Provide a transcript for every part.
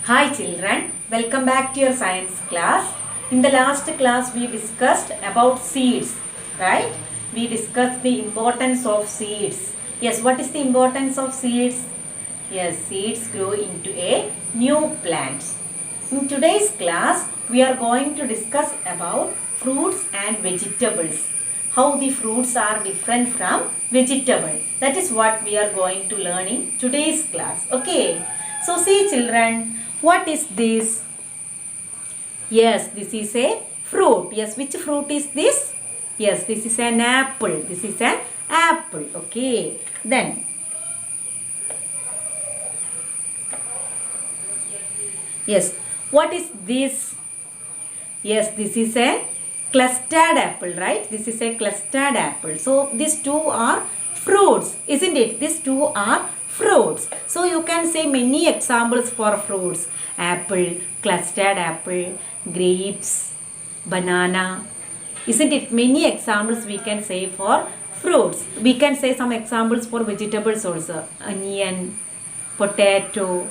Hi children, welcome back to your science class. In the last class we discussed about seeds, right? We discussed the importance of seeds. Yes, what is the importance of seeds? Yes, seeds grow into a new plant. In today's class we are going to discuss about fruits and vegetables. How the fruits are different from vegetable. That is what we are going to learn in today's class. Okay. So see children, what is this? Yes, this is a fruit. Yes, which fruit is this? Yes, this is an apple. This is an apple. Okay. Then, yes, what is this? Yes, this is a clustered apple, right? This is a clustered apple. So, these two are fruits, isn't it? These two are fruits. So, you can say many examples for fruits. Apple, clustered apple, grapes, banana. Isn't it? Many examples we can say for fruits. We can say some examples for vegetables also. Onion, potato,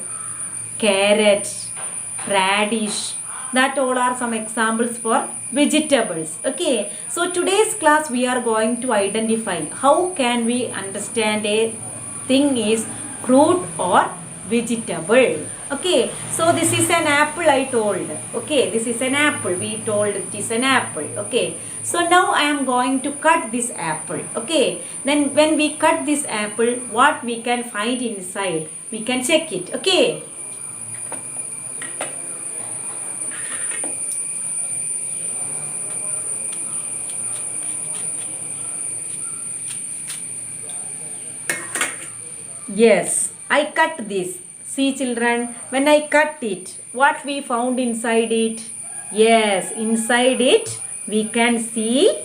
carrot, radish. That all are some examples for vegetables. Okay. So today's class we are going to identify how can we understand a thing is fruit or vegetable. Okay. So this is an apple I told. Okay. This is an apple. We told it is an apple. Okay. So now I am going to cut this apple. Okay. Then when we cut this apple, what we can find inside? We can check it. Okay. Yes, I cut this. See children, when I cut it, what we found inside it? Yes, inside it we can see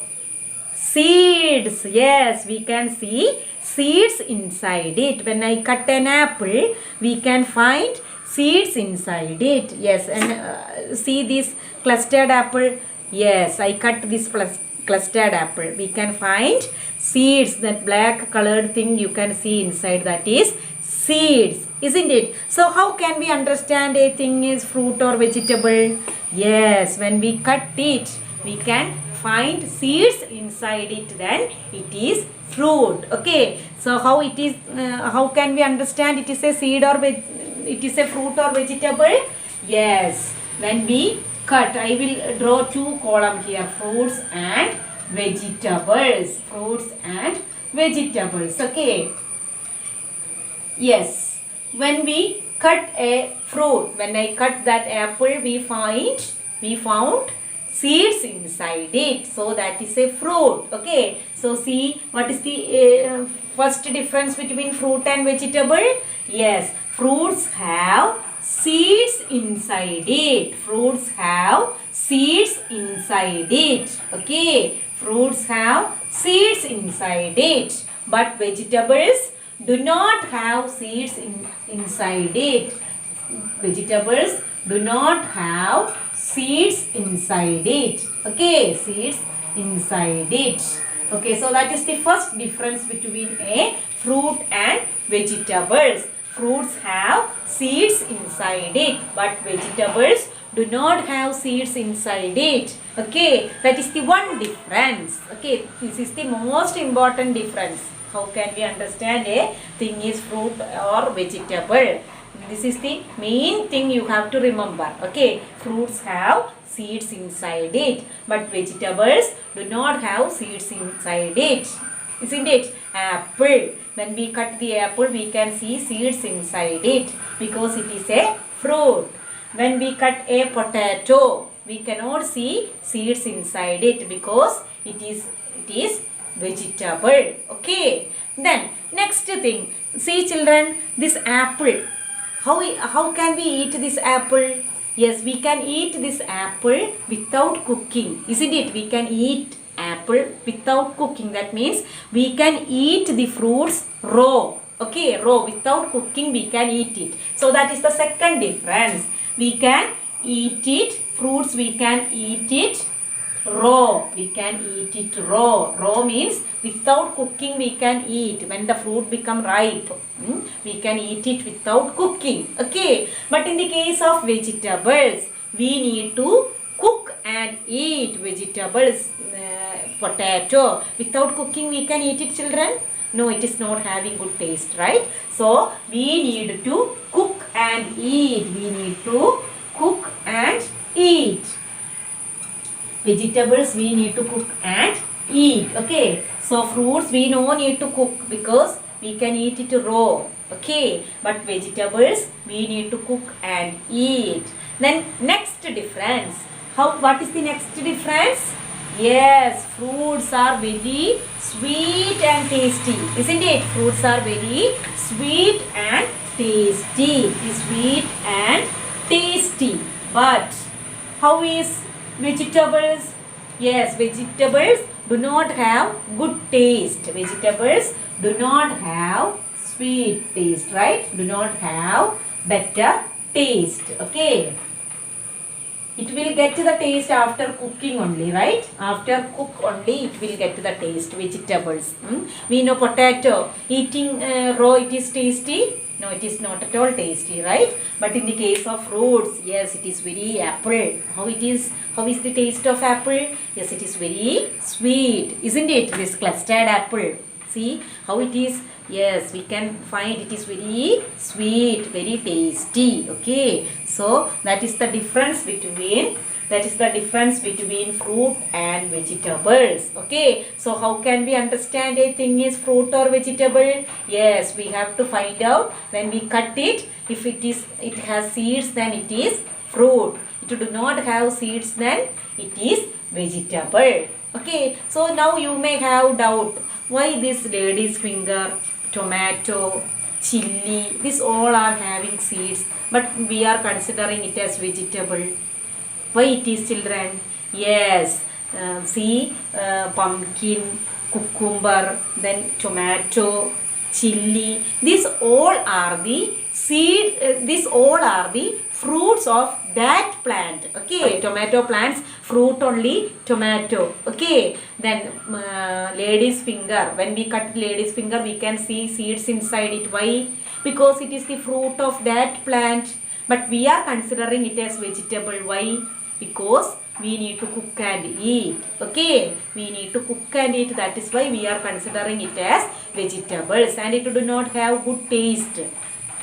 seeds. Yes, we can see seeds inside it. When I cut an apple, we can find seeds inside it. Yes, and see this clustered apple. Yes, I cut this clustered apple. We can find seeds. That black colored thing you can see inside, that is seeds, isn't it? So how can we understand a thing is fruit or vegetable? Yes, when we cut it, we can find seeds inside it, then it is fruit. Okay, so how it is, how can we understand it is a seed or it is a fruit or vegetable? Yes, when we cut, I will draw two columns here, fruits and vegetables. Fruits and vegetables. Okay. Yes, when we cut a fruit, when I cut that apple, we found seeds inside it. So that is a fruit. Okay. So see, what is the first difference between fruit and vegetable? Yes, fruits have seeds inside it. Fruits have seeds inside it. Okay. Fruits have seeds inside it. But vegetables do not have seeds inside it. Vegetables do not have seeds inside it. Okay, seeds inside it. Okay, so that is the first difference between a fruit and vegetables. Fruits have seeds inside it, but vegetables do not have seeds inside it. Okay, that is the one difference. Okay, this is the most important difference. How can we understand a thing is fruit or vegetable? This is the main thing you have to remember. Okay, fruits have seeds inside it, but vegetables do not have seeds inside it. Isn't it? Apple. When we cut the apple, we can see seeds inside it because it is a fruit. When we cut a potato, we cannot see seeds inside it because it is vegetable. Okay. Then next thing, see children, this apple. How can we eat this apple? Yes, we can eat this apple without cooking. Isn't it? We can eat apple without cooking. That means we can eat the fruits raw. Okay, raw, without cooking we can eat it. So that is the second difference. We can eat it, fruits we can eat it raw. We can eat it raw. Raw means without cooking we can eat. When the fruit become ripe, we can eat it without cooking. Okay. But in the case of vegetables, we need to cook and eat vegetables. Potato. Without cooking we can eat it, children? No, it is not having good taste, right? So, we need to cook and eat. We need to cook and eat. Vegetables we need to cook and eat. Okay. So, fruits we no need to cook because we can eat it raw. Okay. But vegetables we need to cook and eat. Then, next difference. What is the next difference? Yes, fruits are very sweet and tasty, isn't it? Fruits are very sweet and tasty. Sweet and tasty. But how is vegetables? Yes, vegetables do not have good taste. Vegetables do not have sweet taste, right? Do not have better taste. Okay. It will get the taste after cooking only, right? After cook only it will get the taste. Vegetables. We know potato. Eating raw it is tasty. No, it is not at all tasty, right? But in the case of fruits, yes, it is very apple. How it is? How is the taste of apple? Yes, it is very sweet, isn't it? This clustered apple. See how it is? Yes, we can find it is very sweet, very tasty. Okay, so that is the difference between fruit and vegetables. Okay, so how can we understand a thing is fruit or vegetable? Yes, we have to find out when we cut it. If it has seeds, then it is fruit. It do not have seeds, then it is vegetable. Okay, so now you may have doubt. Why this lady's finger, tomato, chili, these all are having seeds, but we are considering it as vegetable. Why it is, children? Yes, see, pumpkin, cucumber, then tomato, chili. These all are the these all are the fruits of that plant. Okay, tomato plants, fruit only tomato. Okay, then lady's finger. When we cut lady's finger, we can see seeds inside it. Why? Because it is the fruit of that plant. But we are considering it as vegetable. Why? Because we need to cook and eat. Okay, we need to cook and eat. That is why we are considering it as vegetables, and it do not have good taste.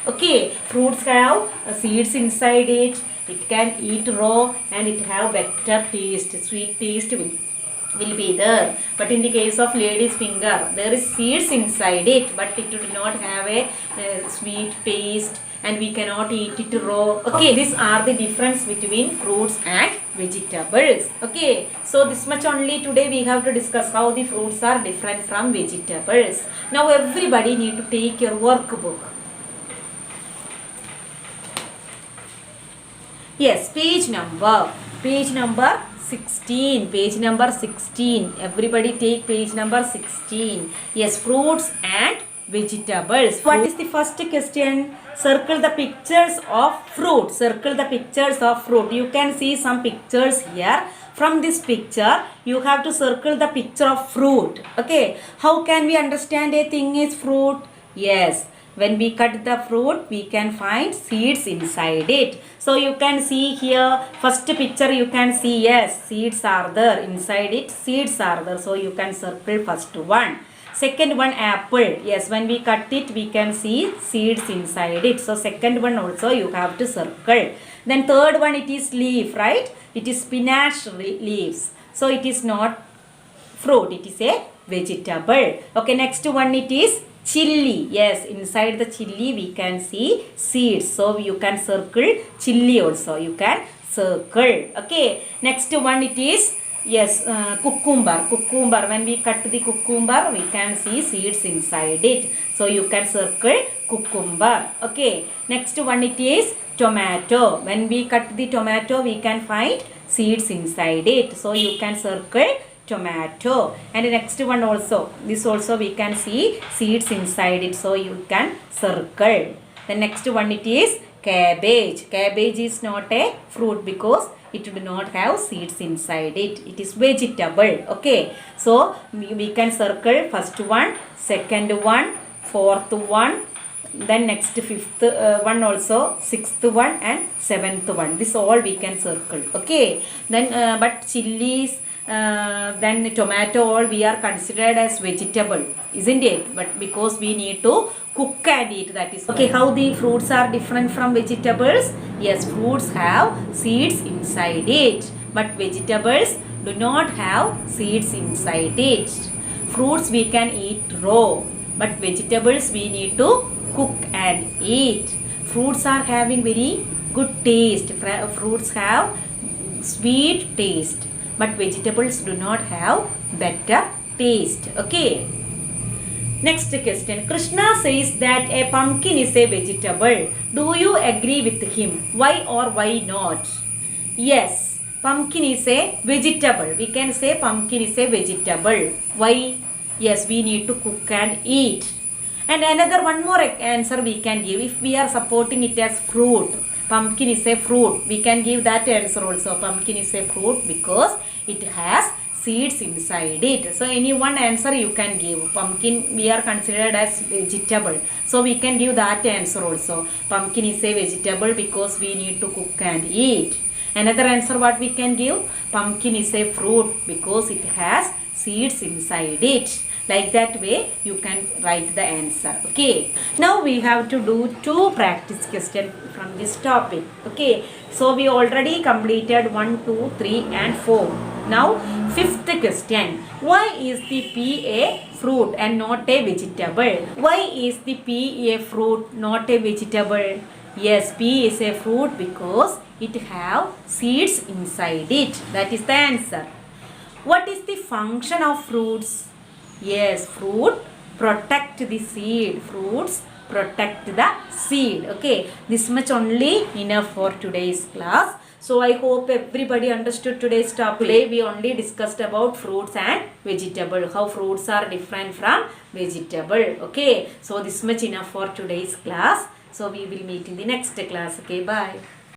Okay, fruits have seeds inside it. It can eat raw and it have better taste. Sweet taste will be there. But in the case of lady's finger, there is seeds inside it, but it do not have a sweet taste and we cannot eat it raw. Okay, these are the difference between fruits and vegetables. Okay, so this much only today we have to discuss how the fruits are different from vegetables. Now everybody need to take your workbook. Yes, page number 16. Page number 16. Everybody take page number 16. Yes, fruits and vegetables. What is the first question? Circle the pictures of fruit. Circle the pictures of fruit. You can see some pictures here. From this picture, you have to circle the picture of fruit. Okay. How can we understand a thing is fruit? Yes. When we cut the fruit, we can find seeds inside it. So you can see here, first picture you can see, yes, seeds are there. Inside it, seeds are there. So you can circle first one. Second one, apple. Yes, when we cut it, we can see seeds inside it. So second one also you have to circle. Then third one, it is leaf, right? It is spinach leaves. So it is not fruit, it is a vegetable. Okay, next one, it is chilli. Yes, inside the chilli we can see seeds. So you can circle chilli also. You can circle. Okay. Next one it is, yes, cucumber. Cucumber. When we cut the cucumber, we can see seeds inside it. So you can circle cucumber. Okay. Next one it is tomato. When we cut the tomato, we can find seeds inside it. So you can circle tomato. And the next one also, this also we can see seeds inside it, so you can circle. The next one it is cabbage. Cabbage is not a fruit because it do not have seeds inside it. It is vegetable. Okay. So we can circle first one, second one, fourth one, then next fifth one also, sixth one and seventh one. This all we can circle. Okay. Then but chilies, then tomato, all we are considered as vegetable, isn't it? But because we need to cook and eat, that is okay. How the fruits are different from vegetables? Yes, fruits have seeds inside it, but vegetables do not have seeds inside it. Fruits we can eat raw, but vegetables we need to cook and eat. Fruits are having very good taste. Fruits have sweet taste, but vegetables do not have better taste. Okay. Next question. Krishna says that a pumpkin is a vegetable. Do you agree with him? Why or why not? Yes, pumpkin is a vegetable. We can say pumpkin is a vegetable. Why? Yes, we need to cook and eat. And another one more answer we can give. If we are supporting it as fruit, pumpkin is a fruit, we can give that answer also. Pumpkin is a fruit because it has seeds inside it. So any one answer you can give. Pumpkin we are considered as vegetable, so we can give that answer also. Pumpkin is a vegetable because we need to cook and eat. Another answer what we can give? Pumpkin is a fruit because it has seeds inside it. Like that way you can write the answer. Okay. Now we have to do 2 practice questions from this topic. Okay. So we already completed 1, 2, 3 and 4. Now 5th question. Why is the pea a fruit and not a vegetable? Why is the pea a fruit, not a vegetable? Yes, pea is a fruit because it have seeds inside it. That is the answer. What is the function of fruits? Yes, fruit protect the seed. Fruits protect the seed. Okay, this much only enough for today's class. So I hope everybody understood today's topic. Today we only discussed about fruits and vegetable. How fruits are different from vegetable. Okay, so this much enough for today's class. So we will meet in the next class. Okay, bye.